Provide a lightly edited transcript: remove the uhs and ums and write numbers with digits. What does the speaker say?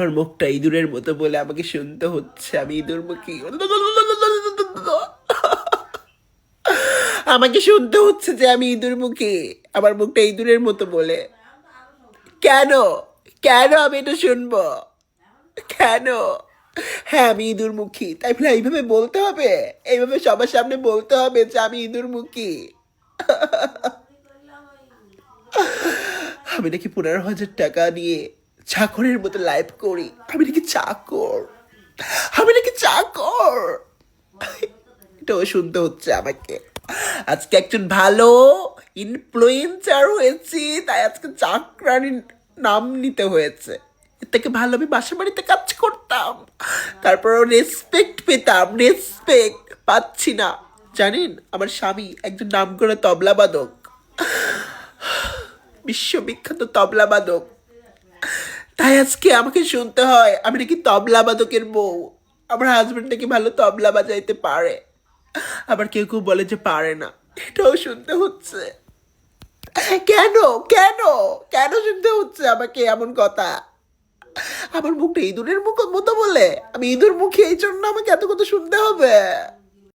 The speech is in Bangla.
আমার মুখটা ইঁদুরের মতো বলে আমাকে শুনতে হচ্ছে আমি ইঁদুর মুখী। আমাকে শুনতে হচ্ছে যে আমি ইঁদুর মুখী, আমার মুখটা ইঁদুরের মতো বলে। কেন? কেন আমি এটা শুনবো? কেন? হ্যাঁ আমি ইঁদুর মুখী, তাই বলে এইভাবে বলতে হবে? এইভাবে সবার সামনে বলতে হবে যে আমি ইঁদুর মুখী? আমি নাকি 15,000 টাকা নিয়ে চাকরের মতো লাইফ করি। আমি নাকি চাকর, আমি নাকি চাকর। এটাও শুনতে হচ্ছে আমাকে। আজকে একজন ভালো ইনফ্লুয়েন্সার হয়েছি, তাই আজকে চাকরানির নাম নিতে হয়েছে। এর থেকে ভালো আমি বাসা বাড়িতে কাজ করতাম, তারপরও রেসপেক্ট পেতাম। রেসপেক্ট পাচ্ছি না। জানেন আমার স্বামী একজন নামকরা তবলাবাদক, বিশ্ববিখ্যাত তবলাবাদক। তাই আজকে আমাকে শুনতে হয় আমি নাকি তবলাবাদকের বউ। আমার হাজবেন্ড নাকি ভালো তবলা বাজাইতে পারে, আবার কেউ কেউ বলে যে পারে না। এটাও শুনতে হচ্ছে। কেন? কেন? কেন শুনতে হচ্ছে আমাকে এমন কথা? আমার মুখটা ইঁদুরের মুখ মতো বলে আমি ইঁদুর মুখে, এই জন্য আমাকে এত কথা শুনতে হবে?